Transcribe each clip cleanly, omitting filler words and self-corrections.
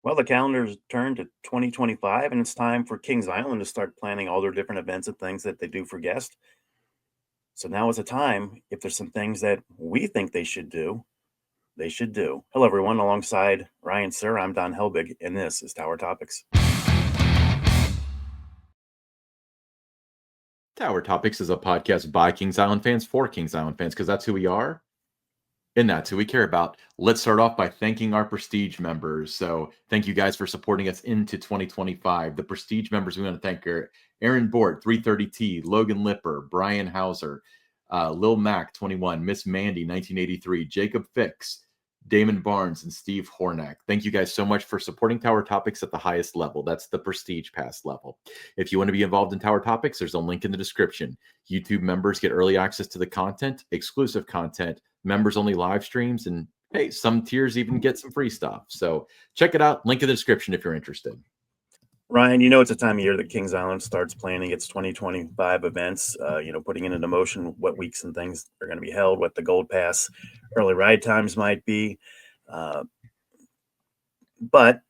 Well, the calendar's turned to 2025, and it's time for Kings Island to start planning all their different events and things that they do for guests. So now is the time, if there's some things that we think they should do, they should do. Hello, everyone. Alongside Ryan Sir, I'm Don Helbig, and this is Tower Topics. Tower Topics is a podcast by Kings Island fans for Kings Island fans because that's who we are and that's who we care about. Let's start off by thanking our Prestige members. So thank you guys for supporting us into 2025. The Prestige members we want to thank are Aaron Bort, 330T, Logan Lipper, Brian Hauser, Lil Mac, 21, Miss Mandy, 1983, Jacob Fix, Damon Barnes, and Steve Hornack. Thank you guys so much for supporting Tower Topics at the highest level. That's the Prestige Pass level. If you want to be involved in Tower Topics, there's a link in the description. YouTube members get early access to the content, exclusive content, members only live streams, and hey, some tiers even get some free stuff. So check it out. Link in the description if you're interested. Ryan, you know it's a time of year that Kings Island starts planning its 2025 events, putting it into motion what weeks and things are going to be held, what the Gold Pass early ride times might be. Uh, but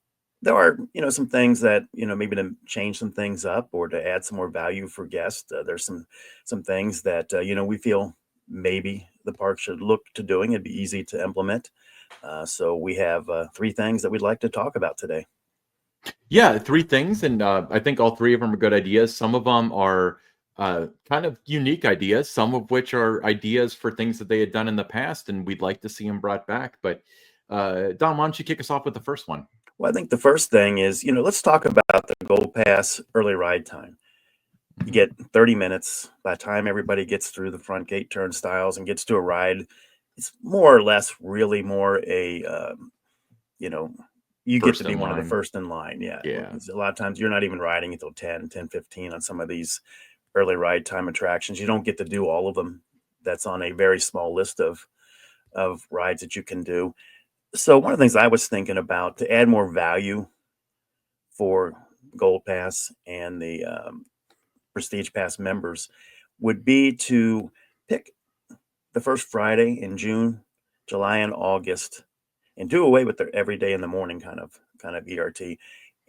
there are, some things that, maybe to change some things up or to add some more value for guests. There's some things that, we feel maybe the park should look to doing. It'd be easy to implement. So we have three things that we'd like to talk about today. Yeah, three things, and I think all three of them are good ideas. Some of them are kind of unique ideas, some of which are ideas for things that they had done in the past, and we'd like to see them brought back. But Don, why don't you kick us off with the first one? Well, I think the first thing is, let's talk about the Gold Pass early ride time. You get 30 minutes. By the time everybody gets through the front gate turnstiles and gets to a ride, it's more or less really more you get First to be in one of the line. first in line. Yeah. Yeah. Because a lot of times you're not even riding until 10:15 on some of these early ride time attractions. You don't get to do all of them. That's on a very small list of rides that you can do. So one of the things I was thinking about to add more value for Gold Pass and the Prestige Pass members would be to pick the first Friday in June, July, and August, and do away with the every day in the morning kind of ERT,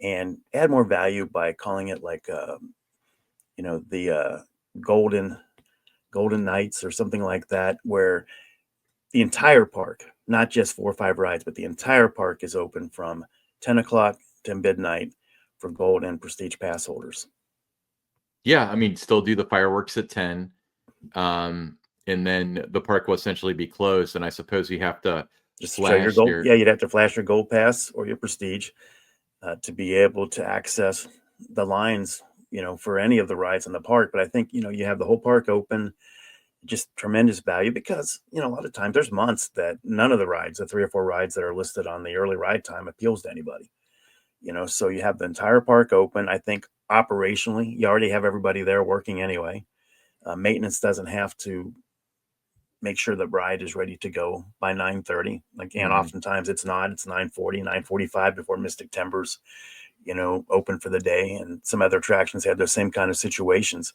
and add more value by calling it like the Golden Nights or something like that, where the entire park, not just 4 or 5 rides, but the entire park is open from 10 o'clock to midnight for Gold and Prestige Pass holders. Yeah, I mean, still do the fireworks at 10. And then the park will essentially be closed. And I suppose you have to Just show your flash gold. your Yeah, you'd have to flash your Gold Pass or your Prestige to be able to access the lines, for any of the rides in the park. But I think, you have the whole park open, just tremendous value because, a lot of times there's months that none of the rides, the 3 or 4 rides that are listed on the early ride time appeals to anybody. So you have the entire park open. I think operationally, you already have everybody there working anyway. Maintenance doesn't have to make sure the ride is ready to go by 9:30. Like, and oftentimes it's not. It's 9:40, 9:45 before Mystic Timbers, open for the day. And some other attractions have those same kind of situations.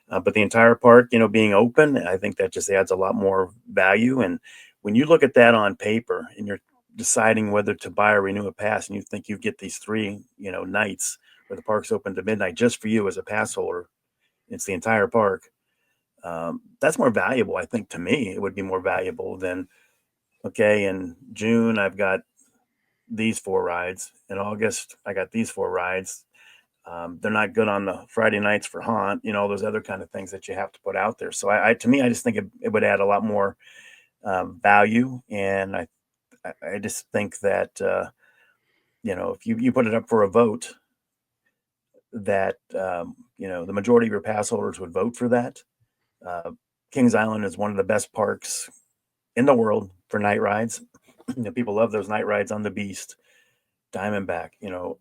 But the entire park, being open, I think that just adds a lot more value. And when you look at that on paper and you're deciding whether to buy or renew a pass, and you think you get these three, nights where the park's open to midnight just for you as a pass holder, it's the entire park. That's more valuable, I think. To me, it would be more valuable than, okay, in June I've got these 4 rides. In August I got these 4 rides. They're not good on the Friday nights for Haunt, all those other kind of things that you have to put out there. So to me, I just think it would add a lot more value. And I just think that, if you put it up for a vote, that, the majority of your pass holders would vote for that. Kings Island is one of the best parks in the world for night rides. People love those night rides on the Beast, Diamondback. You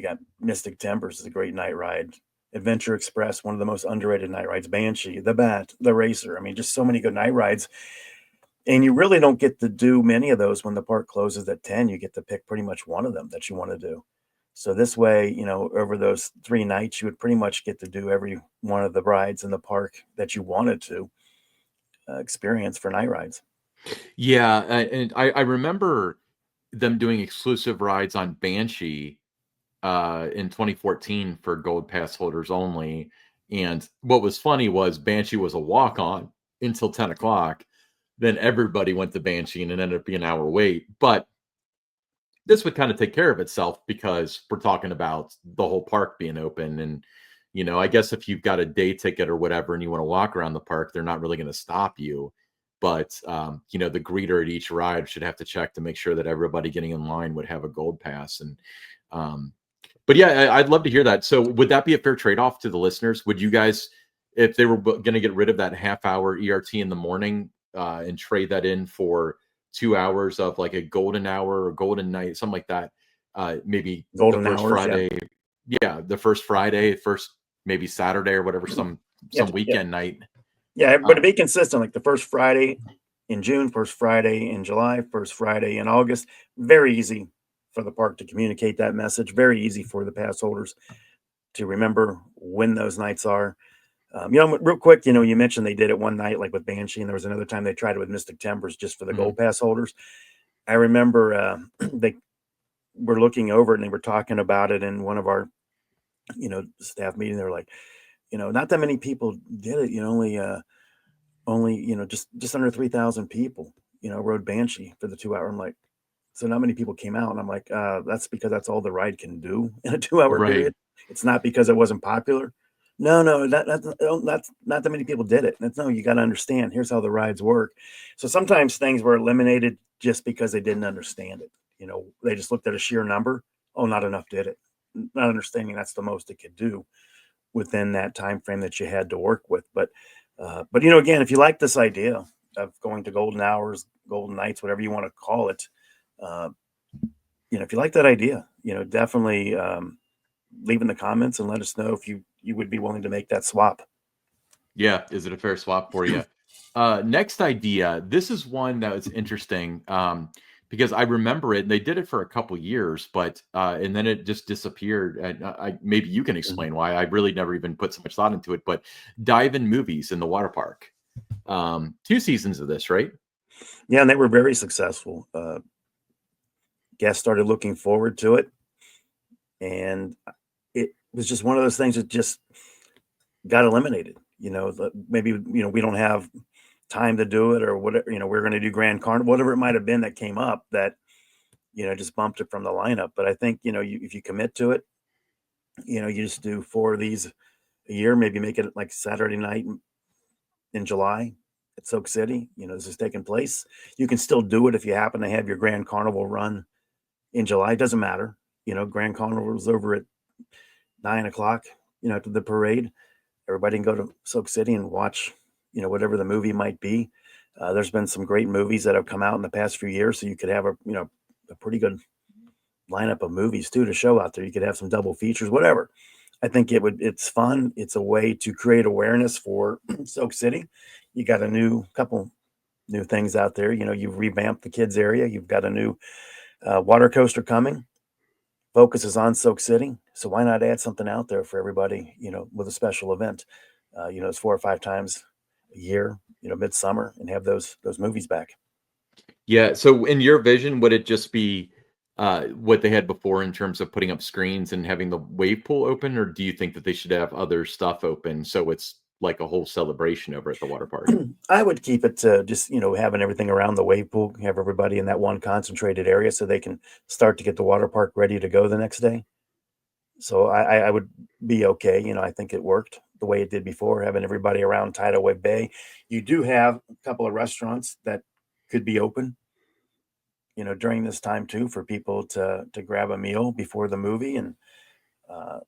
got Mystic Timbers is a great night ride. Adventure Express, one of the most underrated night rides. Banshee, the Bat, the Racer. I mean, just so many good night rides. And you really don't get to do many of those when the park closes at 10. You get to pick pretty much one of them that you want to do. So this way, over those 3 nights, you would pretty much get to do every one of the rides in the park that you wanted to experience for night rides. Yeah, and I remember them doing exclusive rides on Banshee in 2014 for Gold Pass holders only. And what was funny was Banshee was a walk on until 10 o'clock. Then everybody went to Banshee and it ended up being an hour wait. But this would kind of take care of itself because we're talking about the whole park being open. And, I guess if you've got a day ticket or whatever and you want to walk around the park, they're not really going to stop you. But, the greeter at each ride should have to check to make sure that everybody getting in line would have a gold pass. And, but yeah, I'd love to hear that. So would that be a fair trade-off to the listeners? Would you guys, if they were going to get rid of that half-hour ERT in the morning and trade that in for 2 hours of like a golden hour or golden night, something like that, maybe Golden the first hours, Friday, the first Friday, first maybe Saturday or whatever, some weekend night. Yeah, but to be consistent, like the first Friday in June, first Friday in July, first Friday in August, very easy for the park to communicate that message. Very easy for the pass holders to remember when those nights are. Real quick, you mentioned they did it one night, like with Banshee, and there was another time they tried it with Mystic Timbers just for the Gold Pass holders. I remember they were looking over it and they were talking about it in one of our, staff meeting. They were like, not that many people did it. Only just under 3,000 people, rode Banshee for the 2 hour. I'm like, so not many people came out, and I'm like, that's because that's all the ride can do in a 2 hour period. It's not because it wasn't popular. No, that's not that many people did it. No, you got to understand. Here's how the rides work. So sometimes things were eliminated just because they didn't understand it. They just looked at a sheer number. Oh, not enough did it. Not understanding that's the most it could do within that time frame that you had to work with. But again, if you like this idea of going to golden hours, golden nights, whatever you want to call it, if you like that idea, definitely leave in the comments and let us know if you would be willing to make that swap. Yeah. Is it a fair swap for you? Next idea. This is one that was interesting because I remember it and they did it for a couple years, but and then it just disappeared. And maybe you can explain why. I really never even put so much thought into it, but dive-in movies in the water park. 2 seasons of this, right? Yeah, and they were very successful. Guests started looking forward to it, and it was just one of those things that just got eliminated. Maybe we don't have time to do it or whatever. We're going to do Grand Carnival, whatever it might have been that came up that just bumped it from the lineup. But I think if you commit to it, you just do 4 of these a year. Maybe make it like Saturday night in July at Soak City. This is taking place. You can still do it if you happen to have your Grand Carnival run in July. It doesn't matter. Grand Carnival is over at 9 o'clock. After the parade, everybody can go to Soak City and watch whatever the movie might be. There's been some great movies that have come out in the past few years, so you could have a pretty good lineup of movies too to show out there. You could have some double features, whatever. I think it's fun. It's a way to create awareness for Soak City. You got a couple new things out there. You've revamped the kids area. You've got a new water coaster coming. Focus is on Soak City, so why not add something out there for everybody? With a special event. It's 4 or 5 times a year. Midsummer, and have those movies back. Yeah. So in your vision, would it just be what they had before in terms of putting up screens and having the wave pool open, or do you think that they should have other stuff open so it's like a whole celebration over at the water park? I would keep it to just having everything around the wave pool, have everybody in that one concentrated area so they can start to get the water park ready to go the next day. So I would be okay. I think it worked the way it did before, having everybody around Tidal Wave Bay. You do have a couple of restaurants that could be open during this time too, for people to grab a meal before the movie. And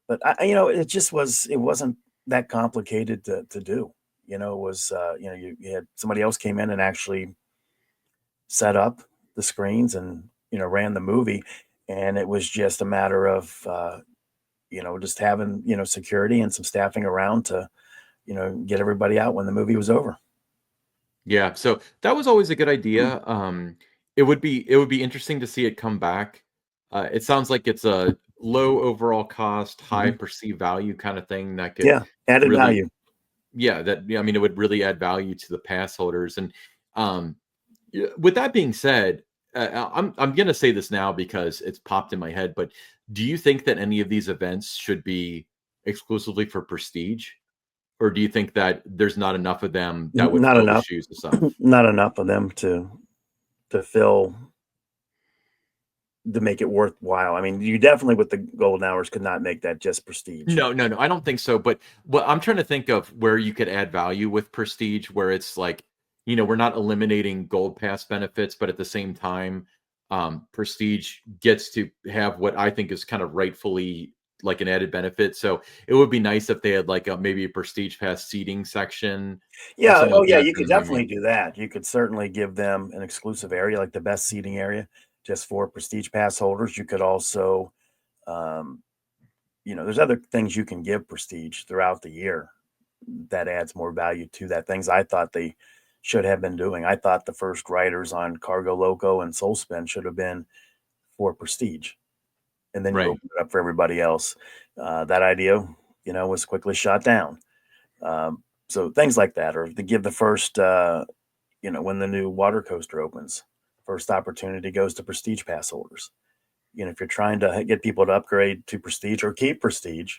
but it wasn't that complicated to do. It was you had somebody else came in and actually set up the screens and ran the movie, and it was just a matter of just having security and some staffing around to get everybody out when the movie was over. Yeah, so that was always a good idea. It would be interesting to see it come back. It sounds like it's a low overall cost, high perceived value kind of thing that could added really, value. I mean, it would really add value to the pass holders. And with that being said, I'm gonna say this now because it's popped in my head, but do you think that any of these events should be exclusively for prestige, or do you think that there's not enough of them that would Not fill the enough, shoes of some? not enough of them to fill to make it worthwhile. I mean, you definitely with the golden hours could not make that just prestige. No, no, no, I don't think so. But what I'm trying to think of where you could add value with prestige, where it's like, we're not eliminating gold pass benefits, but at the same time, prestige gets to have what I think is kind of rightfully like an added benefit. So it would be nice if they had like maybe a prestige pass seating section or Yeah, something oh like yeah, that. you For could the new definitely main. do that. You could certainly give them an exclusive area, like the best seating area, just for prestige pass holders. You could also, um, there's other things you can give prestige throughout the year that adds more value to that. Things I thought they should have been doing. I thought the first riders on Cargo Loco and Soul Spin should have been for prestige, and then you Right. open it up for everybody else. That idea, was quickly shot down. So things like that, or to give the first, when the new water coaster opens, first opportunity goes to prestige pass holders. If you're trying to get people to upgrade to prestige or keep prestige,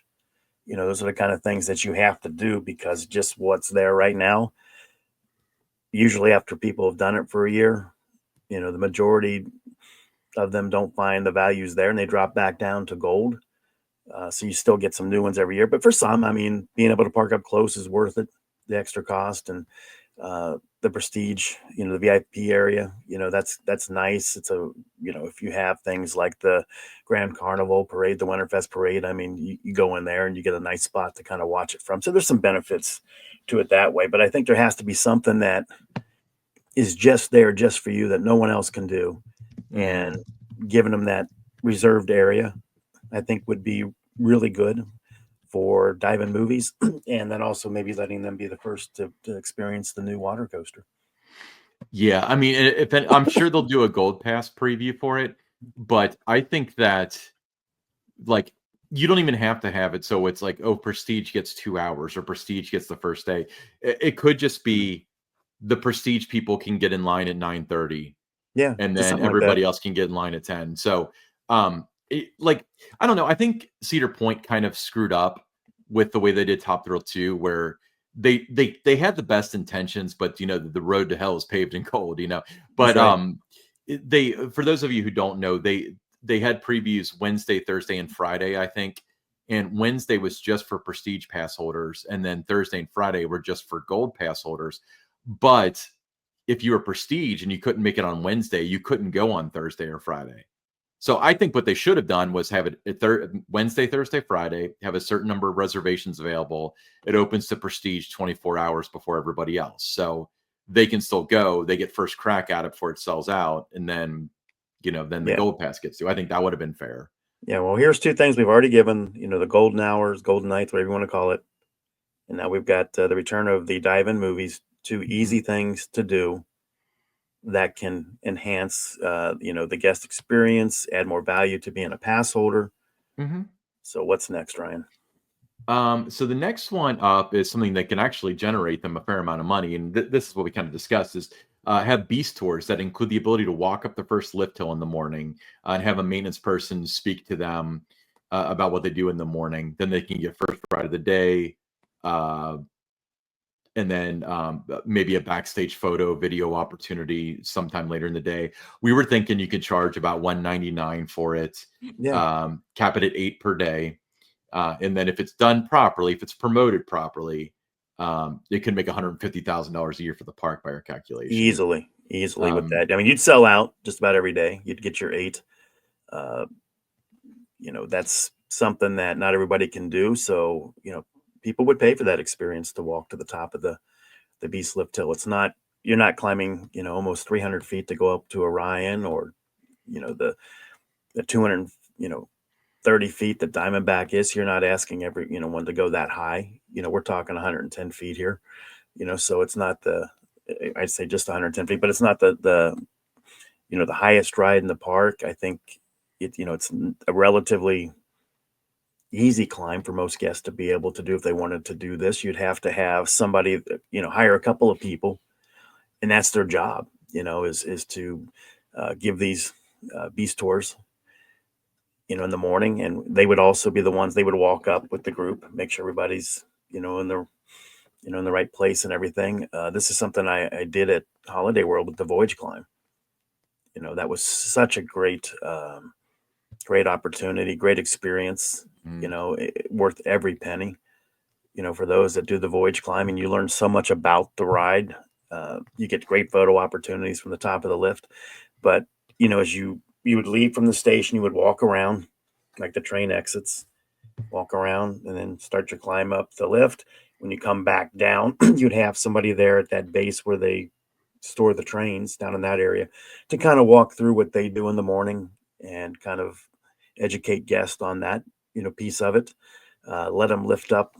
those are the kind of things that you have to do because just what's there right now, usually after people have done it for a year, the majority of them don't find the values there and they drop back down to gold. So you still get some new ones every year. But for some, I mean, being able to park up close is worth it, the extra cost. And the prestige, the VIP area, that's nice. It's if you have things like the Grand Carnival Parade, the Winterfest Parade, I mean, you go in there and you get a nice spot to kind of watch it from. So there's some benefits to it that way. But I think there has to be something that is just there just for you that no one else can do. And Mhm. giving them that reserved area, I think would be really good for dive-in movies, and then also maybe letting them be the first to experience the new water coaster. Yeah, I mean, if I'm sure they'll do a gold pass preview for it, but I think that like you don't even have to have it so it's like, oh, prestige gets 2 hours or prestige gets the first day. It could just be the prestige people can get in line at 9:30 Yeah, and just then something like that. everybody else can get in line at 10. So like I don't know, I think Cedar Point kind of screwed up with the way they did Top Thrill 2, where they had the best intentions, but the road to hell is paved in gold, That's but right. they, for those of you who don't know, they had previews Wednesday, Thursday, and Friday, I think. And Wednesday was just for prestige pass holders, and then Thursday and Friday were just for gold pass holders. But if you were prestige and you couldn't make it on Wednesday, you couldn't go on Thursday or Friday. So I think what they should have done was have it Wednesday, Thursday, Friday, have a certain number of reservations available. It opens to prestige 24 hours before everybody else. So they can still go, they get first crack at it before it sells out, and then the Yeah. gold pass gets to. I think that would have been fair. Yeah, well, here's two things we've already given, the golden hours, golden nights, whatever you want to call it. And now we've got the return of the dive-in movies, two Mhm. easy things to do that can enhance, the guest experience, add more value to being a pass holder. Mhm. So what's next, Ryan? So the next one up is something that can actually generate them a fair amount of money, and this is what we kind of discussed: is have beast tours that include the ability to walk up the first lift hill in the morning and have a maintenance person speak to them about what they do in the morning. Then they can get first ride of the day, uh, and then maybe a backstage photo video opportunity sometime later in the day. We were thinking you could charge about 199 for it, Yeah, cap it at 8 per day. And then if it's done properly, if it's promoted properly, it can make $150,000 a year for the park by our calculation. easily with Um, that. I mean, you'd sell out just about every day. You'd get your eight. Uh, that's something that not everybody can do. So, people would pay for that experience to walk to the top of the Beast Lift Hill. It's not you're not climbing, almost 300 feet to go up to Orion or, the 200, 30 feet that Diamondback is. You're not asking every, one to go that high. We're talking 110 feet here, so it's not I'd say just 110 feet, but it's not the highest ride in the park. I think it's a relatively easy climb for most guests to be able to do. If they wanted to do this, you'd have to have somebody, hire a couple of people, and that's their job, is to give these beast tours, in the morning, and they would also be the ones they would walk up with the group, make sure everybody's, in the right place and everything. This is something I did at Holiday World with the Voyage Climb. That was such a great opportunity, great experience. Worth every penny. For those that do the Voyage Climb, and you learn so much about the ride. You get great photo opportunities from the top of the lift, but as you would leave from the station, you would walk around like the train exits, walk around, and then start your climb up the lift. When you come back down, you'd have somebody there at that base where they store the trains down in that area to kind of walk through what they do in the morning and kind of educate guests on that, piece of it. Let them lift up,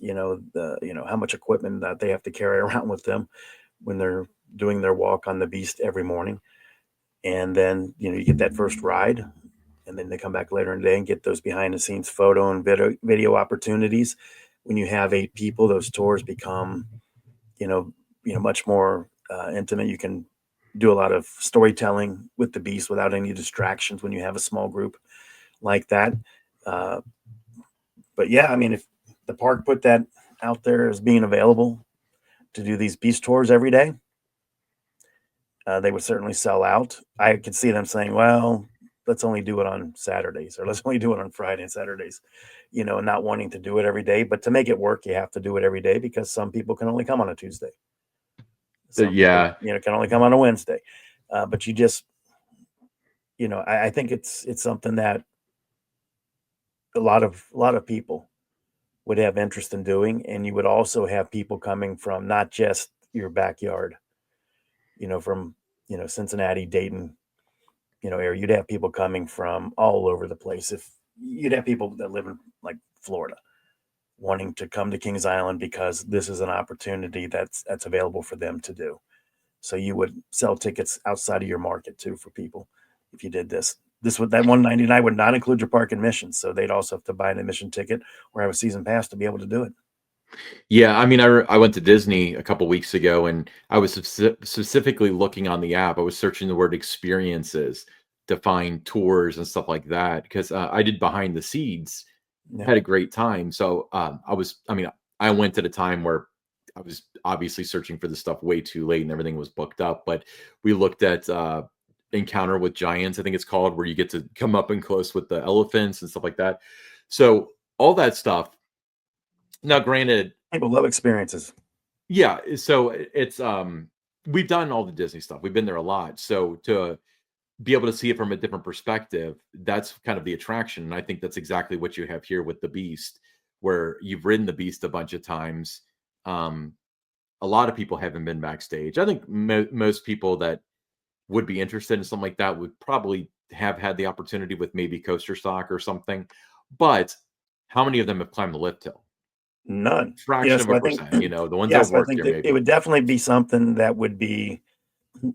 how much equipment that they have to carry around with them when they're doing their walk on the beast every morning. And then, you get that first ride, and then they come back later in the day and get those behind the scenes photo and video opportunities. When you have 8 people, those tours become, much more intimate. You can do a lot of storytelling with the beast without any distractions when you have a small group like that. Uh, but yeah, I mean, if the park put that out there as being available to do these beast tours every day, they would certainly sell out. I could see them saying, well, let's only do it on Saturdays, or let's only do it on Friday and Saturdays, not wanting to do it every day. But to make it work, you have to do it every day, because some people can only come on a Tuesday. Some Yeah. people, can only come on a Wednesday. But you just, I think it's something that a lot of people would have interest in doing. And you would also have people coming from not just your backyard, from, Cincinnati, Dayton, area. You'd have people coming from all over the place. If you'd have people that live in like Florida wanting to come to Kings Island because this is an opportunity that's available for them to do. So you would sell tickets outside of your market too for people if you did this. That $199 would not include your park admission, so they'd also have to buy an admission ticket or have a season pass to be able to do it. Yeah, I mean, I went to Disney a couple weeks ago, and I was specifically looking on the app. I was searching the word experiences to find tours and stuff like that, because I did behind the scenes, Yeah. had a great time. So I went at a time where I was obviously searching for the stuff way too late and everything was booked up. But we looked at Encounter with Giants, I think it's called, where you get to come up and close with the elephants and stuff like that. So all that stuff. Now, granted, People love experiences. yeah, so it's we've done all the Disney stuff. We've been there a lot. So to be able to see it from a different perspective, that's kind of the attraction. And I think that's exactly what you have here with the Beast, where you've ridden the Beast a bunch of times. Um, a lot of people haven't been backstage. I think most people that would be interested in something like that would probably have had the opportunity with maybe Coaster Stock or something. But how many of them have climbed the lift hill? None. Fraction of So a I think, percent, the ones yeah, that so I work think there that it maybe. would definitely be something that would be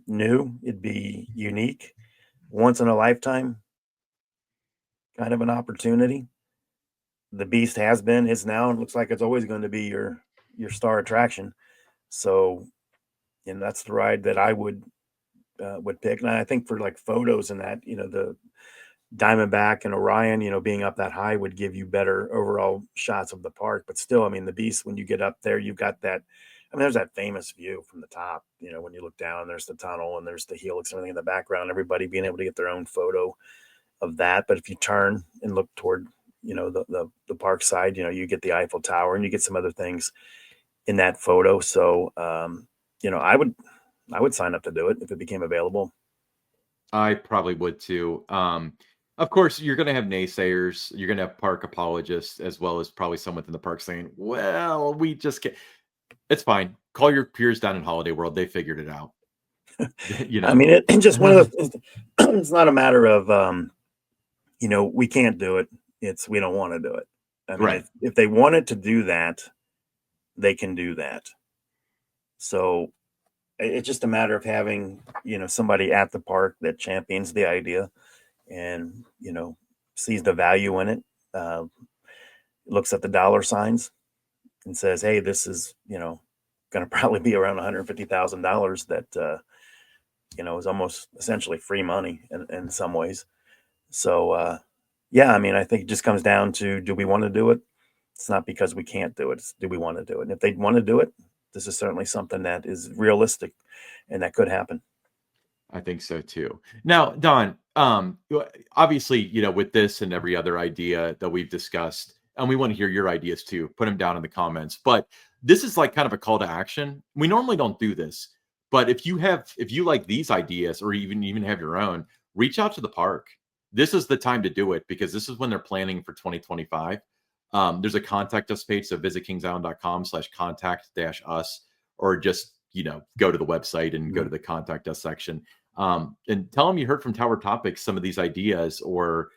new. It'd be unique, once in a lifetime kind of an opportunity. The Beast has been, is now, and looks like it's always going to be your star attraction. So, and that's the ride that I would pick. And I think for like photos and that, the Diamondback and Orion, being up that high would give you better overall shots of the park. But still, I mean, the Beast, when you get up there, you've got that. I mean, there's that famous view from the top. When you look down, there's the tunnel and there's the helix and everything in the background. Everybody being able to get their own photo of that. But if you turn and look toward, the park side, you get the Eiffel Tower and you get some other things in that photo. So, I would sign up to do it if it became available. I probably would too. Of course, you're going to have naysayers. You're going to have park apologists, as well as probably some within the park saying, "Well, we just can't." It's fine. Call your peers down in Holiday World. They figured it out. I mean, it just one of the. It's not a matter of, we can't do it. It's we don't want to do it. I mean, Right. if they wanted to do that, they can do that. So it's just a matter of having, somebody at the park that champions the idea and, sees the value in it, looks at the dollar signs and says, hey, this is, going to probably be around $150,000 that is almost essentially free money in some ways. So, yeah, I mean, I think it just comes down to, do we want to do it? It's not because we can't do it. It's, do we want to do it? And if they want to do it, this is certainly something that is realistic and that could happen. I think so too. Now, Don, obviously, with this and every other idea that we've discussed, and we want to hear your ideas too, put them down in the comments. But this is like kind of a call to action. We normally don't do this, but if you like these ideas or even have your own, reach out to the park. This is the time to do it because this is when they're planning for 2025. There's a contact us page, so visit kingsisland.com/contact-us, or just, go to the website and go to the contact us section. And tell them you heard from Tower Topics some of these ideas, or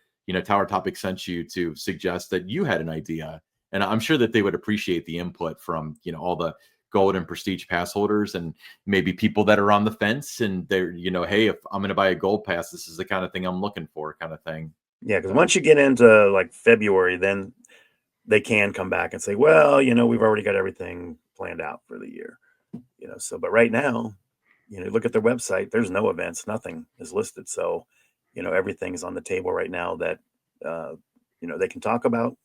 Tower Topics sent you to suggest that you had an idea, and I'm sure that they would appreciate the input from all the gold and prestige pass holders, and maybe people that are on the fence and they're hey, if I'm going to buy a gold pass, this is the kind of thing I'm looking for, kind of thing. Yeah, because once you get into like February, then they can come back and say, well, we've already got everything planned out for the year. So, but right now, look at their website, there's no events, nothing is listed. So, everything's on the table right now that, they can talk about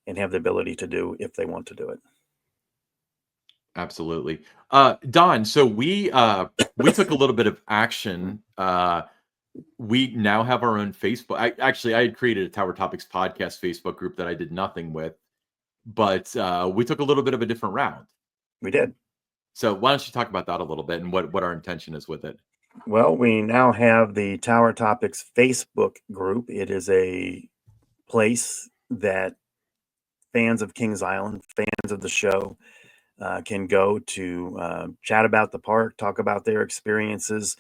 and have the ability to do if they want to do it. Absolutely. Don, so we took a little bit of action. We now have our own Facebook. I had created a Tower Topics podcast Facebook group that I did nothing with, but we took a little bit of a different route. We did. So why don't you talk about that a little bit and what our intention is with it? Well, we now have the Tower Topics Facebook group. It is a place that fans of Kings Island, fans of the show, can go to chat about the park, talk about their experiences.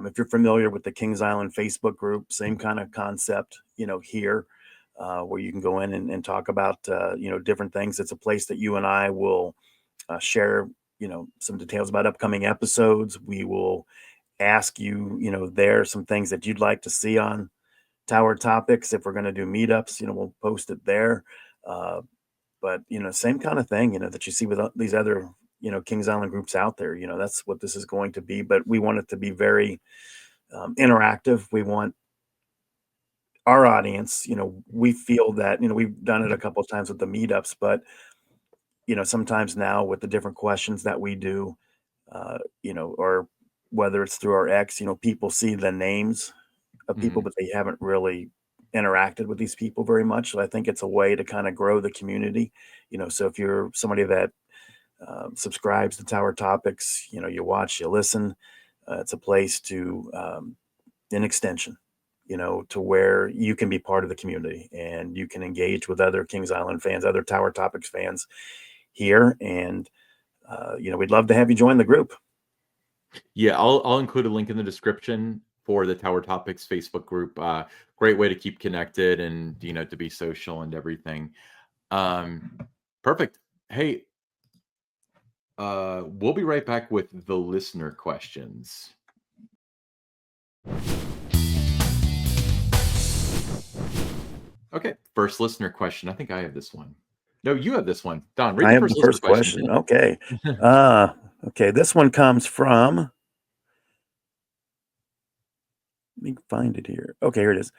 If you're familiar with the Kings Island Facebook group, same kind of concept, here, where you can go in and talk about, different things. It's a place that you and I will share, some details about upcoming episodes. We will ask you, there some things that you'd like to see on Tower Topics. If we're going to do meetups, we'll post it there. But same kind of thing, that you see with these other, Kings Island groups out there. That's what this is going to be. But we want it to be very interactive. We want our audience, we feel that, we've done it a couple of times with the meetups, but sometimes now with the different questions that we do, or whether it's through our X, people see the names of people, but they haven't really interacted with these people very much. So I think it's a way to kind of grow the community. So if you're somebody that subscribes to Tower Topics, you watch, you listen, it's a place to, an extension, to where you can be part of the community and you can engage with other Kings Island fans, other Tower Topics fans here. And, we'd love to have you join the group. Yeah, I'll include a link in the description for the Tower Topics Facebook group. Great way to keep connected and to be social and everything. Perfect. Hey, we'll be right back with the listener questions. Okay, first listener question. I think I have this one. No, you have this one. Don, read I the have the first question. Okay. Okay. This one comes from, let me find it here. Okay, here it is.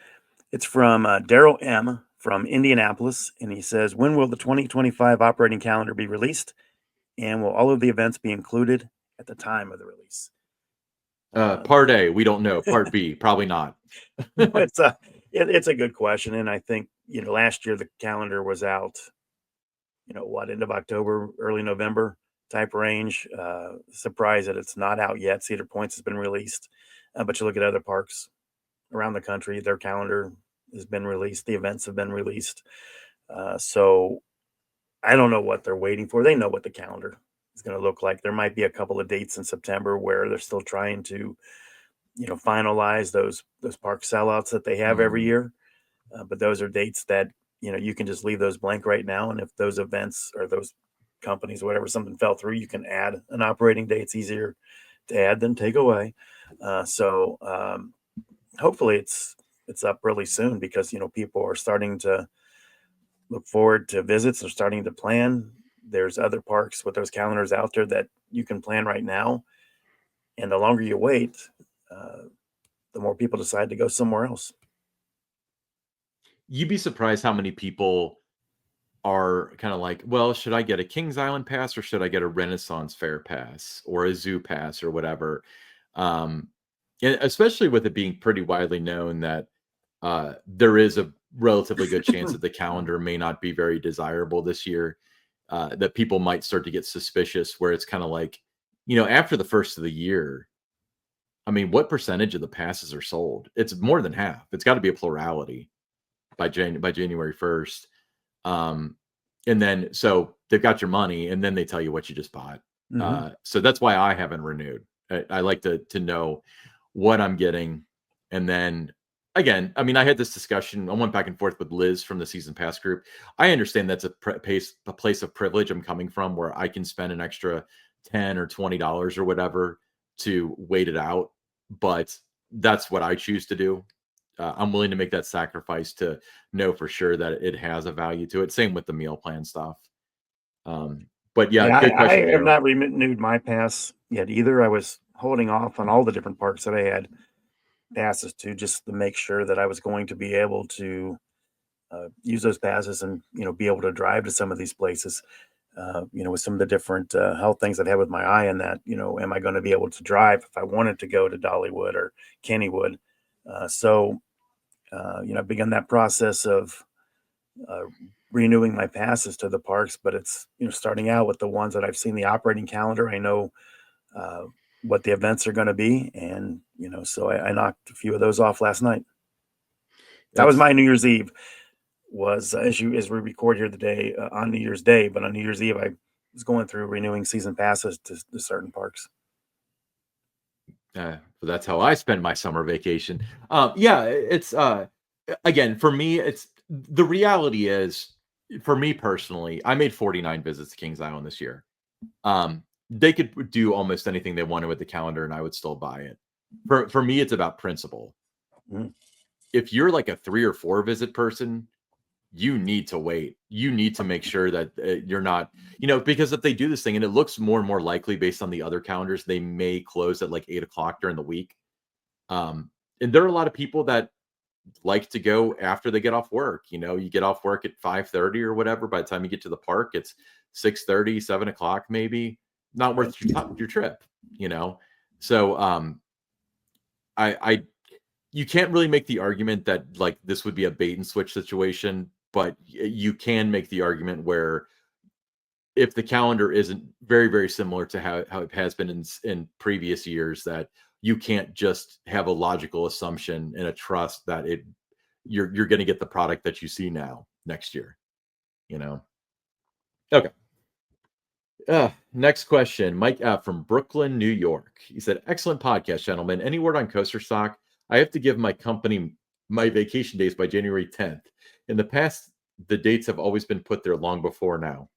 It's from Daryl M. from Indianapolis. And he says, when will the 2025 operating calendar be released? And will all of the events be included at the time of the release? Part A, we don't know. Part B, probably not. It's a good question. And I think, last year the calendar was out, end of October, early November type range. Surprised that it's not out yet. Cedar Points has been released. But you look at other parks around the country, their calendar has been released. The events have been released. So I don't know what they're waiting for. They know what the calendar is going to look like. There might be a couple of dates in September where they're still trying to, finalize those park sellouts that they have every year. But those are dates that, you can just leave those blank right now. And if those events or those companies, whatever, something fell through, you can add an operating date. It's easier to add than take away. So hopefully it's up really soon because, people are starting to look forward to visits. They're starting to plan. There's other parks with those calendars out there that you can plan right now. And the longer you wait, the more people decide to go somewhere else. You'd be surprised how many people are kind of like, well, should I get a Kings Island pass or should I get a Renaissance Fair pass or a zoo pass or whatever? Um, and especially with it being pretty widely known that there is a relatively good chance that the calendar may not be very desirable this year, that people might start to get suspicious, where it's kind of like, after the first of the year, I mean, what percentage of the passes are sold? It's more than half. It's got to be a plurality by January 1st. And then so they've got your money, and then they tell you what you just bought. So that's why I haven't renewed. I like to know what I'm getting. And then again, I mean, I had this discussion. I went back and forth with Liz from the season pass group. I understand that's a place of privilege I'm coming from, where I can spend an extra $10 or $20 or whatever to wait it out. But that's what I choose to do. I'm willing to make that sacrifice to know for sure that it has a value to it. Same with the meal plan stuff. But yeah, good I question, have Daryl. not renewed my pass yet either. I was holding off on all the different parks that I had passes to, just to make sure that I was going to be able to use those passes and be able to drive to some of these places. With some of the different health things I've had with my eye, and that am I going to be able to drive if I wanted to go to Dollywood or Kennywood? I've begun that process of uh, renewing my passes to the parks, but it's starting out with the ones that I've seen the operating calendar. I know uh, what the events are going to be, and so I knocked a few of those off last night. That was That's my New Year's Eve. Was as we record here today on New Year's Day, but on New Year's Eve I was going through renewing season passes to certain parks. that's how I spend my summer vacation. Yeah, it's again, for me, it's the reality is, for me personally, I made 49 visits to Kings Island this year. They could do almost anything they wanted with the calendar, and I would still buy it. For me, it's about principle. Mhm. If you're like a 3 or 4 visit person, you need to wait. You need to make sure that you're not, because if they do this thing and it looks more and more likely based on the other calendars, they may close at like 8 o'clock during the week. And there are a lot of people that like to go after they get off work. You get off work at 5:30 or whatever. By the time you get to the park, it's 6:30, 7 o'clock, maybe. Not Right. worth your trip, So I you can't really make the argument that like this would be a bait and switch situation, but you can make the argument where if the calendar isn't very, very similar to how it has been in previous years, that you can't just have a logical assumption and a trust that you're going to get the product that you see now next year. Okay. Next question, Mike F from Brooklyn, New York. He said, "Excellent podcast, gentlemen. Any word on Coaster Stock? I have to give my company my vacation days by January 10th. In the past, the dates have always been put there long before now."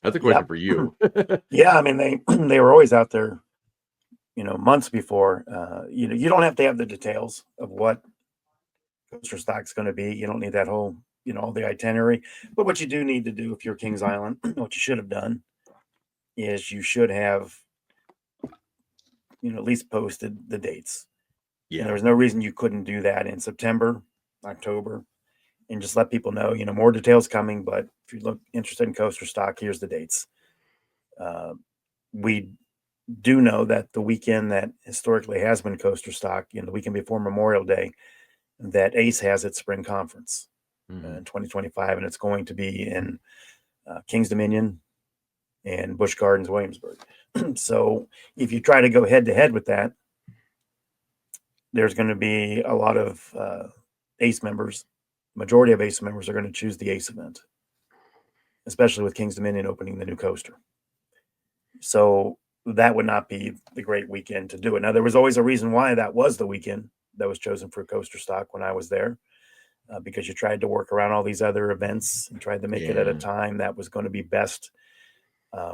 That's a question Yep. for you. Yeah, I mean they were always out there, months before. You don't have to have the details of what coaster stock's going to be. You don't need that whole, all the itinerary. But what you do need to do if you're Kings Island, what you should have done is you should have, at least posted the dates. And there Yeah. was no reason you couldn't do that in September, October, and just let people know, more details coming. But if you look interested in coaster stock, here's the dates. Uh, we do know that the weekend that historically has been coaster stock, the weekend before Memorial Day, that ACE has its spring conference Mhm. in 2025, and it's going to be in Kings Dominion and Busch Gardens, Williamsburg. So if you try to go head to head with that, there's going to be a lot of ACE members. Majority of ACE members are going to choose the ACE event, especially with Kings Dominion opening the new coaster. So that would not be the great weekend to do it. Now, there was always a reason why that was the weekend that was chosen for coaster stock when I was there, because you tried to work around all these other events and tried to make it at a Yeah. time that was going to be best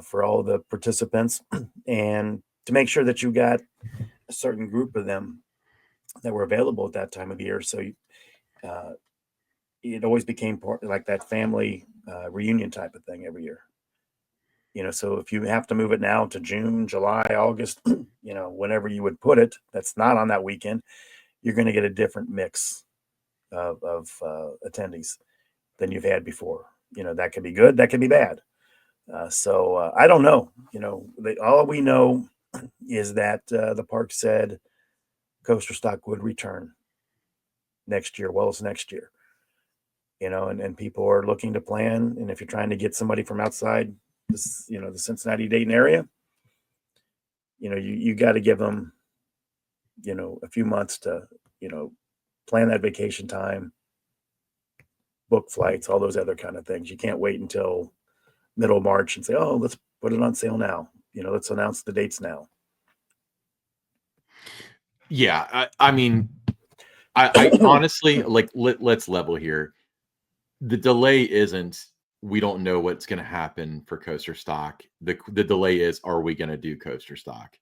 for all the participants, and to make sure that you got a certain group of them that were available at that time of the year. So uh, it always became part like that family reunion type of thing every year. So if you have to move it now to June, July, August, whenever you would put it, that's not on that weekend, you're going to get a different mix of attendees than you've had before. That could be good, that could be bad. So I don't know. All we know is that the park said coaster stock would return next year. Well, it's next year. And people are looking to plan. And if you're trying to get somebody from outside this, the Cincinnati Dayton area, you got to give them, a few months to, plan that vacation time, book flights, all those other kind of things. You can't wait until middle of March and say, oh, let's put it on sale now. Let's announce the dates now. Yeah. I mean, I honestly, like, let's level here. The delay isn't, we don't know what's going to happen for coaster stock. The delay is, are we going to do coaster stock?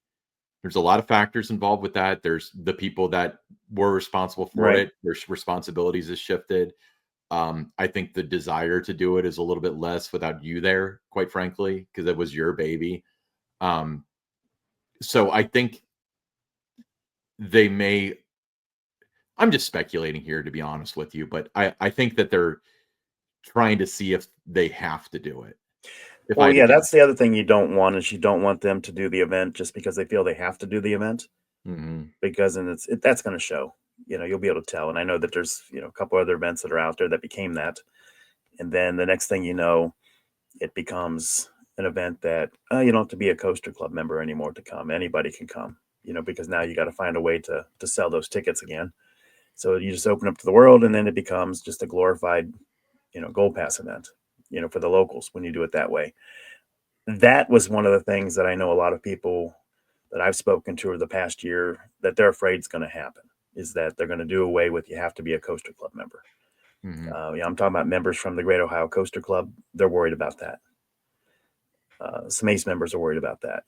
There's a lot of factors involved with that. There's the people that were responsible for Right. it. Their responsibilities has shifted. I think the desire to do it is a little bit less without you there, quite frankly, because it was your baby. So I think they may, I'm just speculating here, to be honest with you, but I think that they're trying to see if they have to do it. Well, yeah, that's the other thing you don't want is you don't want them to do the event just because they feel they have to do the event. Mm-hmm. Because that's going to show. You'll be able to tell. And I know that there's a couple other events that are out there that became that, and then the next thing you know, it becomes an event that you don't have to be a Coaster Club member anymore to come. Anybody can come. Because now you got to find a way to sell those tickets again. So you just open up to the world, and then it becomes just a glorified Gold Pass event. For the locals when you do it that way. That was one of the things that I know a lot of people that I've spoken to over the past year that they're afraid is going to happen, is that they're going to do away with, you have to be a Coaster Club member. Mm-hmm. I'm talking about members from the Great Ohio Coaster Club. They're worried about that. Some ACE members are worried about that.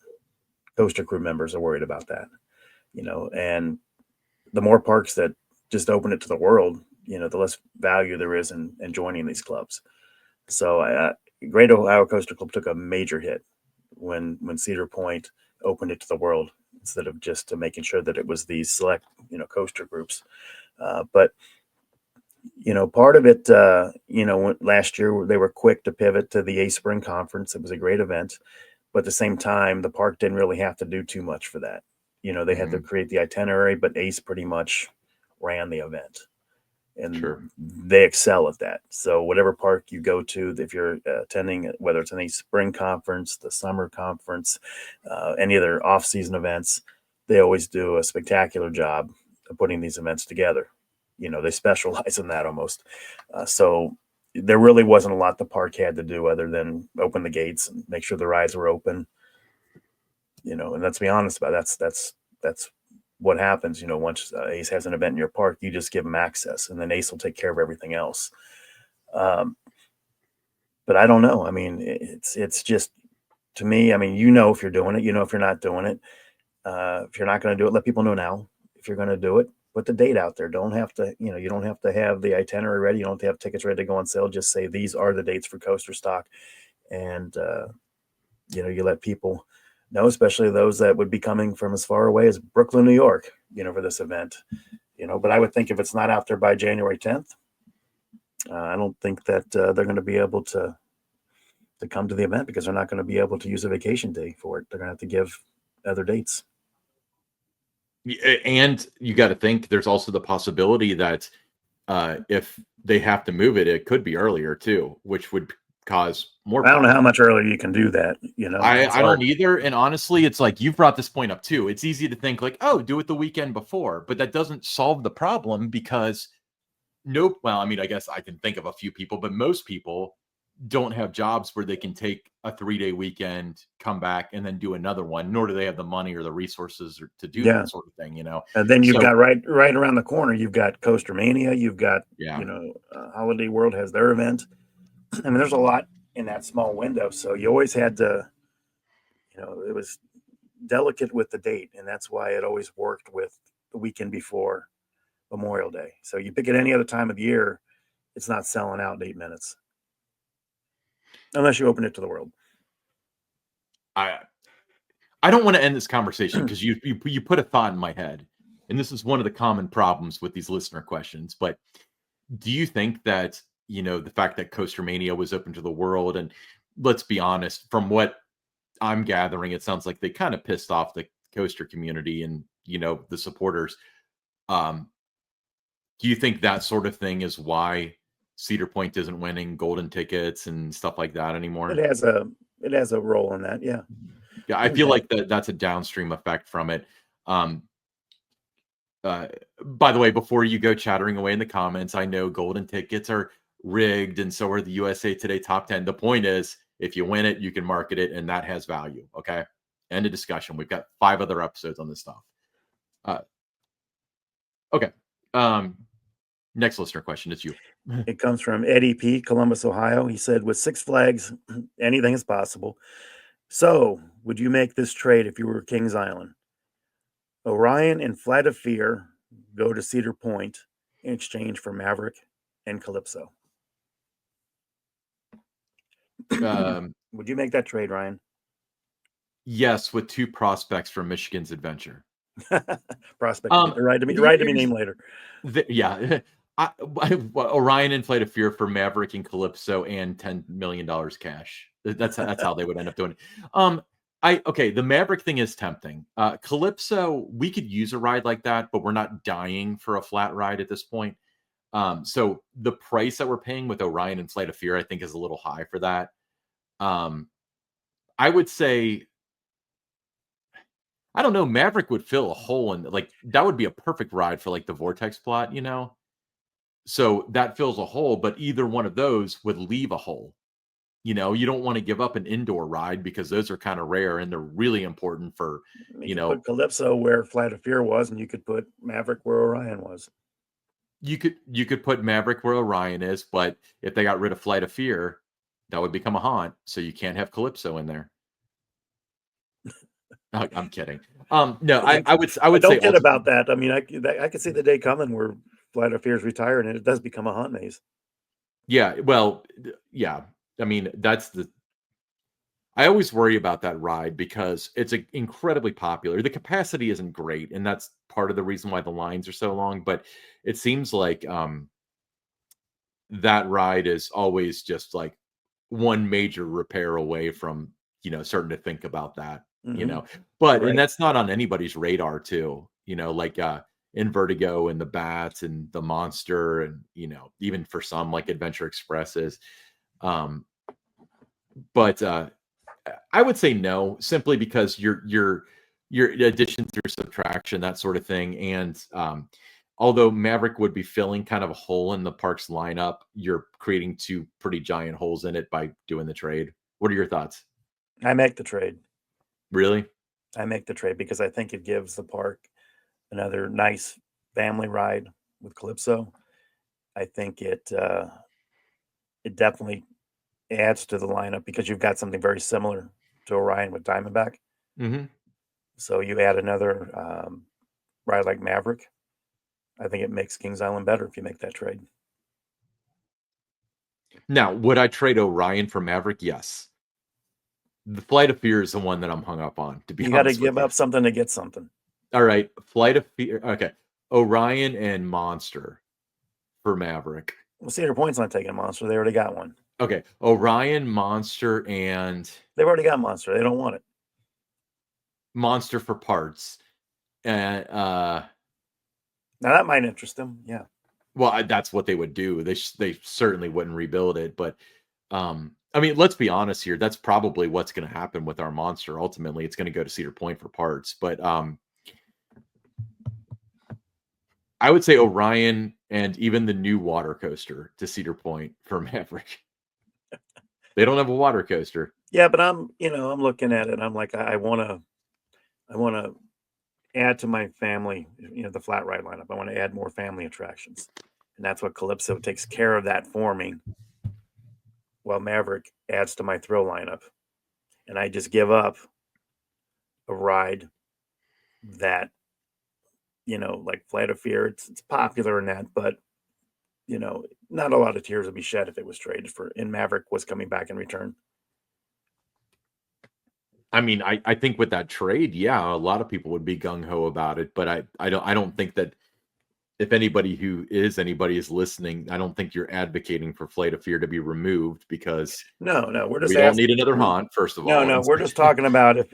Coaster Crew members are worried about that. And the more parks that just open it to the world, the less value there is in joining these clubs. So Great Ohio Coaster Club took a major hit when Cedar Point opened it to the world instead of just making sure that it was these select, coaster groups. But part of it, last year they were quick to pivot to the ACE Spring Conference. It was a great event, but at the same time, the park didn't really have to do too much for that. They had to create the itinerary, but ACE pretty much ran the event. And Sure. they excel at that. So whatever park you go to, if you're attending, whether it's any spring conference, the summer conference, any other off-season events, they always do a spectacular job of putting these events together. They specialize in that almost. So there really wasn't a lot the park had to do other than open the gates and make sure the rides were open. And let's be honest about it, that's what happens, once ACE has an event in your park, you just give them access, and then ACE will take care of everything else. But I don't know. I mean, it's just, to me, I mean, if you're doing it, if you're not doing it, if you're not going to do it, let people know now. If you're going to do it, put the date out there. Don't have to, you don't have to have the itinerary ready. You don't have to have tickets ready to go on sale. Just say, these are the dates for coaster stock. And, you let people know, especially those that would be coming from as far away as Brooklyn, New York, for this event, but I would think if it's not out there by January 10th, I don't think that they're going to be able to come to the event because they're not going to be able to use a vacation day for it. They're going to have to give other dates. And you got to think there's also the possibility that if they have to move it, it could be earlier too, which would cause more. I don't know how much earlier you can do that. I don't either. And honestly, it's like, you've brought this point up too. It's easy to think like, oh, do it the weekend before, but that doesn't solve the problem because well, I mean, I guess I can think of a few people, but most people don't have jobs where they can take a 3-day weekend, come back, and then do another one, nor do they have the money or the resources to do that sort of thing, And then you've got right around the corner, you've got Coaster Mania, you've got, Holiday World has their event. I mean, there's a lot in that small window. So you always had to, it was delicate with the date. And that's why it always worked with the weekend before Memorial Day. So you pick it any other time of the year, it's not selling out in 8 minutes. Unless you open it to the world. I don't want to end this conversation because you put a thought in my head, and this is one of the common problems with these listener questions. But do you think that the fact that Coaster Mania was open to the world, and let's be honest, from what I'm gathering, it sounds like they kind of pissed off the coaster community and the supporters. Do you think that sort of thing is why Cedar Point isn't winning golden tickets and stuff like that anymore? It has a role in that, yeah. Yeah, I feel like that's a downstream effect from it. Um, by the way, before you go chattering away in the comments, I know golden tickets are rigged, and so are the USA Today top 10. The point is, if you win it, you can market it, and that has value. Okay, end of discussion. We've got 5 other episodes on this stuff. Okay. Next listener question. It's you. It comes from Eddie P., Columbus, Ohio. He said, with Six Flags, anything is possible. So, would you make this trade if you were Kings Island? Orion and Flight of Fear go to Cedar Point in exchange for Maverick and Calypso. Would you make that trade, Ryan? Yes, with 2 prospects from Michigan's Adventure. Prospect. Right to be named later. Yeah. Orion and Flight of Fear for Maverick and Calypso and $10 million cash. That's how they would end up doing it. Okay, the Maverick thing is tempting. Calypso, we could use a ride like that, but we're not dying for a flat ride at this point. So the price that we're paying with Orion and Flight of Fear, I think, is a little high for that. I would say, I don't know, Maverick would fill a hole in, like, that would be a perfect ride for like the Vortex plot, So that fills a hole, but either one of those would leave a hole. You don't want to give up an indoor ride because those are kind of rare and they're really important for, you put Calypso where Flight of Fear was, and you could put Maverick where Orion was. You could put Maverick where Orion is, but if they got rid of Flight of Fear, that would become a haunt, so you can't have Calypso in there. I'm kidding. No, I would don't say get about that. I mean, I could see the day coming where Flight of Fear is retired and it does become a haunt maze. Yeah, well, yeah. I mean, I always worry about that ride because it's incredibly popular. The capacity isn't great, and that's part of the reason why the lines are so long. But it seems like that ride is always just like one major repair away from starting to think about that. But right. And that's not on anybody's radar too. Like in Vertigo and the Bats and the Monster, and even for some like Adventure Express is. But I would say no, simply because your addition through subtraction, that sort of thing, and although Maverick would be filling kind of a hole in the park's lineup, you're creating 2 pretty giant holes in it by doing the trade. What are your thoughts? I make the trade. Really? I make the trade because I think it gives the park another nice family ride with Calypso. I think it definitely adds to the lineup because you've got something very similar to Orion with Diamondback. Mm-hmm. So you add another ride like Maverick. I think it makes Kings Island better if you make that trade. Now, would I trade Orion for Maverick? Yes. The Flight of Fear is the one that I'm hung up on, to be honest. You got to give up something to get something. All right. Flight of Fear. Okay. Orion and Monster for Maverick. Well, Cedar Point's not taking a Monster. They already got one. Okay. Orion, Monster, and... They've already got Monster. They don't want it. Monster for parts. And now that might interest them. Yeah. Well, that's what they would do. They certainly wouldn't rebuild it, but I mean, let's be honest here. That's probably what's going to happen with our Monster. Ultimately, it's going to go to Cedar Point for parts. But I would say Orion and even the new water coaster to Cedar Point for Maverick. They don't have a water coaster. Yeah, but I'm looking at it and I'm like, I want to add to my family, the flat ride lineup. I want to add more family attractions. And that's what Calypso takes care of that for me. While Maverick adds to my thrill lineup. And I just give up a ride that, like Flight of Fear, it's popular in that, but, not a lot of tears would be shed if it was traded for, and Maverick was coming back in return. I mean, I think with that trade, yeah, a lot of people would be gung ho about it, but I don't think that if anybody is listening, I don't think you're advocating for Flight of Fear to be removed because No, we're just we don't need asking. another haunt, first of all. No, And we're just talking about if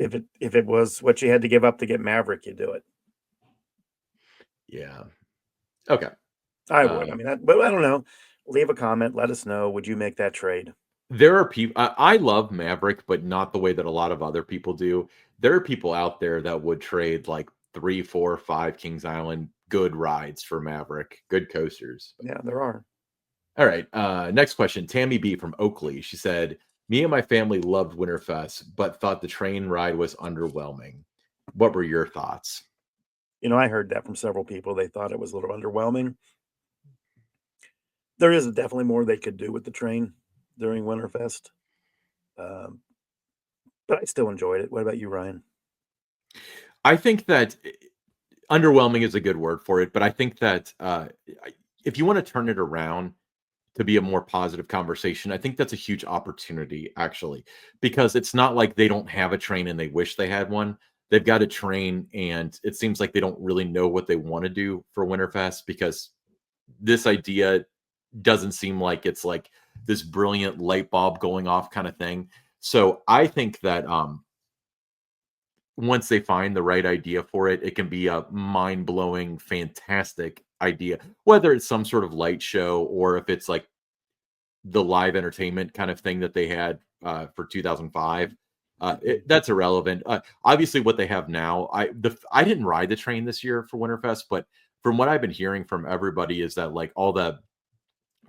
it was what you had to give up to get Maverick, you do it. yeah. Okay. I would. I Uh, mean, but I don't know. Leave a comment. Let us know. Would you make that trade? there are people I love Maverick, but not the way that a lot of other people do. There are people out there that would trade like 3, 4, 5 Kings Island good rides for Maverick, good coasters. Yeah, there are. All right. Next question. Tammy B from Oakley. She said, "Me and my family loved Winterfest, but thought the train ride was underwhelming. What were your thoughts?" I heard that from several people. They thought it was a little underwhelming. There is definitely more they could do with the train during Winterfest, um, but I still enjoyed it. What about you, Ryan? I think that underwhelming is a good word for it, but I think that if you want to turn it around to be a more positive conversation, I think that's a huge opportunity, actually, because it's not like they don't have a train and they wish they had one. They've got a train, and it seems like they don't really know what they want to do for Winterfest because this idea doesn't seem like it's like this brilliant light bulb going off kind of thing. So I think that once they find the right idea for it, it can be a mind-blowing, fantastic idea. Whether it's some sort of light show or if it's like the live entertainment kind of thing that they had for 2005, that's irrelevant. Obviously, what they have now, I didn't ride the train this year for Winterfest, but from what I've been hearing from everybody is that like all the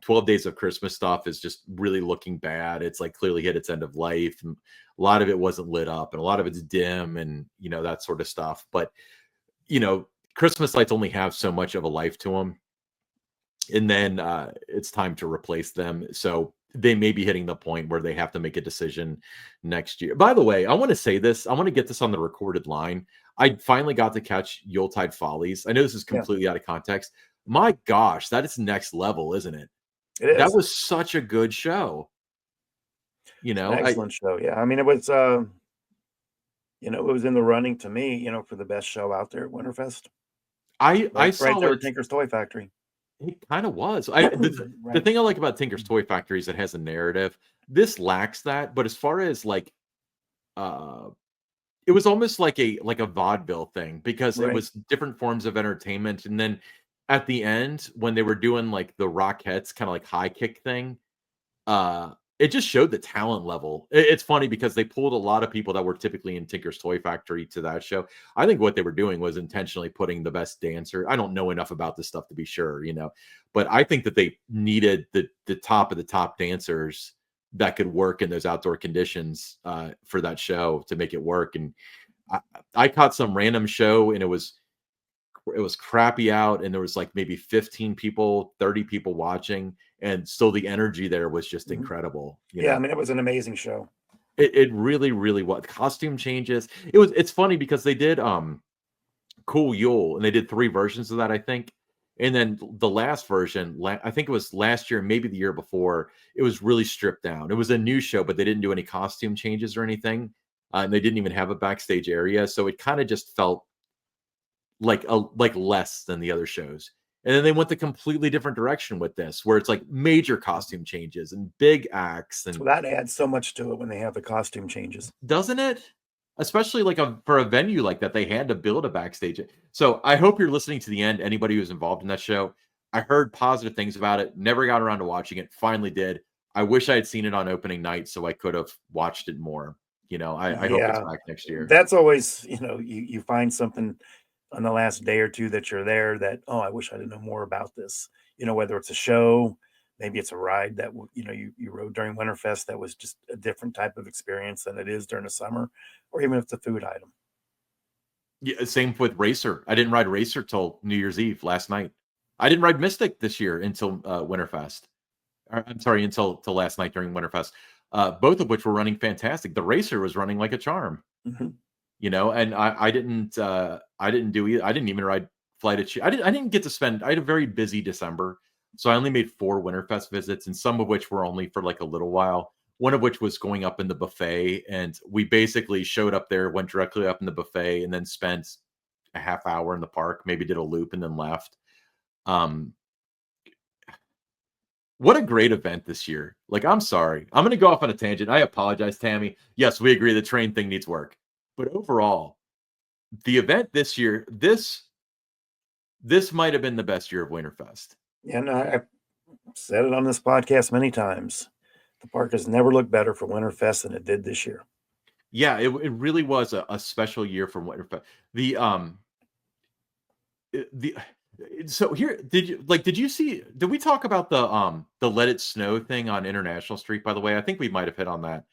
12 Days of Christmas stuff is just really looking bad. It's like clearly hit its end of life. And a lot of it wasn't lit up and a lot of it's dim and, that sort of stuff. But, you know, Christmas lights only have so much of a life to them. And then it's time to replace them. So they may be hitting the point where they have to make a decision next year. By the way, I want to say this. I want to get this on the recorded line. I finally got to catch Yuletide Follies. I know this is Yeah, completely out of context. My gosh, that is next level, isn't it? it That is. was such a good show. It's an I excellent show. Yeah, I mean, it was. It was in the running to me. For the best show out there at Winterfest. I Right saw there at it. Tinker's Toy Factory. It kind of was. The Right. thing I like about Tinker's Toy Factory is it has a narrative. This lacks that, but as far as like uh it was almost like a vaudeville thing because it Right. was different forms of entertainment. And then at the end, when they were doing like the Rockettes kind of like high kick thing, it just showed the talent level. It's funny because they pulled a lot of people that were typically in Tinker's Toy Factory to that show. I think what they were doing was intentionally putting the best dancer. I don't know enough about this stuff to be sure, but I think that they needed the top of the top dancers that could work in those outdoor conditions for that show to make it work. And I, I caught some random show and it was crappy out and there was like maybe 15 people, 30 people watching, and still the energy there was just Mhm. incredible. Yeah, I mean, it was an amazing show. It really, really was. Costume changes. It's funny because they did Cool Yule and they did 3 versions of that, I think. And then the last version, I think it was last year, maybe the year before, it was really stripped down. It was a new show, but they didn't do any costume changes or anything. And they didn't even have a backstage area. So it kind of just felt like less than the other shows. And then they went the completely different direction with this, where it's like major costume changes and big acts, and Well, that adds so much to it when they have the costume changes. doesn't it? Especially like for a venue like that, they had to build a backstage. So I hope you're listening to the end. Anybody who's involved in that show, I heard positive things about it. Never got around to watching it. Finally did. I wish I had seen it on opening night so I could have watched it more. I hope it's Yeah, back next year. that's always, you find something on the last day or two that you're there that, oh, I wish I didn't know more about this. Whether it's a show, maybe it's a ride that you rode during Winterfest that was just a different type of experience than it is during the summer, or even if it's a food item. Yeah, same with Racer. I didn't ride Racer till New Year's Eve last night. I didn't ride Mystic this year until Winterfest. I'm sorry, until last night during Winterfest. Both of which were running fantastic. The Racer was running like a charm, Mhm. and I didn't do I didn't even ride Flight of I didn't get to spend. I had a very busy December, so I only made 4 Winterfest visits, and some of which were only for like a little while. one of which was going up in the buffet. And we basically showed up there, went directly up in the buffet, and then spent a half hour in the park, maybe did a loop and then left. Um, what a great event this year. Like, I'm sorry. I'm going to go off on a tangent. I apologize, Tammy. Yes, we agree the train thing needs work. But overall, the event this year, this might have been the best year of Winterfest. And I've said it on this podcast many times. The park has never looked better for Winterfest than it did this year. Yeah, it really was a special year for Winterfest. So here, did you see, did we talk about the Let It Snow thing on International Street, by the way? I think we might have hit on that.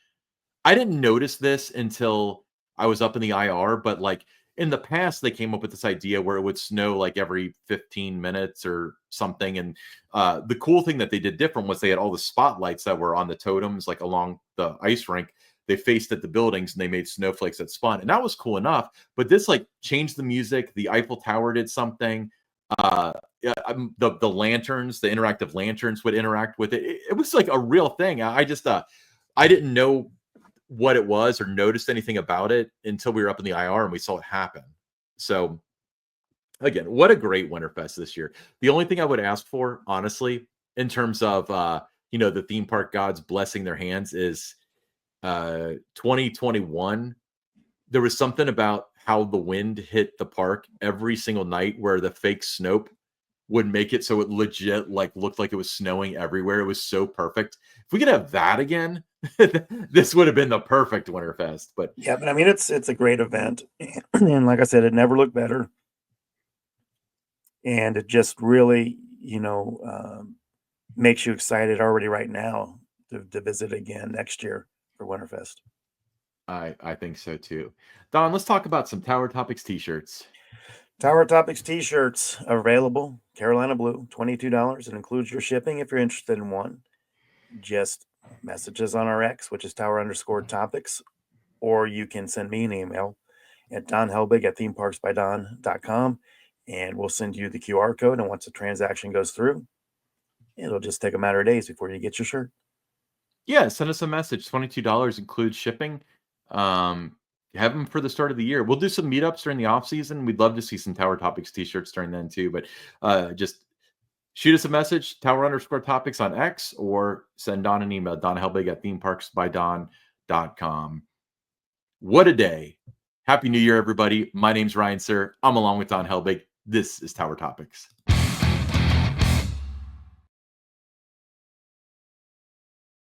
I didn't notice this until I was up in the IR, but like in the past, they came up with this idea where it would snow like every 15 minutes or something. And the cool thing that they did different was they had all the spotlights that were on the totems, like along the ice rink. They faced at the buildings and they made snowflakes that spun. And that was cool enough. But this like changed the music. The Eiffel Tower did something. Yeah, the lanterns, the interactive lanterns would interact with it. It was like a real thing. I just I didn't know what it was or noticed anything about it until we were up in the IR and we saw it happen. So again, what a great Winterfest this year. The only thing I would ask for, honestly, in terms of the theme park gods blessing their hands, is 2021. There was something about how the wind hit the park every single night where the fake snow would make it so it legit like looked like it was snowing everywhere. It was so perfect. If we could have that again, this would have been the perfect Winterfest. But yeah, but I mean, it's a great event, and like I said, it never looked better, and it just really, makes you excited already right now to visit again next year for Winterfest. I think so too. Don, let's talk about some Tower Topics t-shirts. Tower Topics t-shirts are available. Carolina Blue, $22. It includes your shipping if you're interested in one. Just messages on our X, which is Tower_Topics, or you can send me an email at donhelbig@themeparksbydon.com, and we'll send you the QR code. And once the transaction goes through, it'll just take a matter of days before you get your shirt. Yeah, send us a message. $22 includes shipping. Have them for the start of the year. We'll do some meetups during the off season. We'd love to see some Tower Topics t-shirts during then too. But just shoot us a message, Tower_Topics on X, or send Don an email, donhelbig@themeparksbydon.com. What a day. Happy New Year, everybody. My name's Ryan Sir. I'm along with Don Helbig. This is Tower Topics.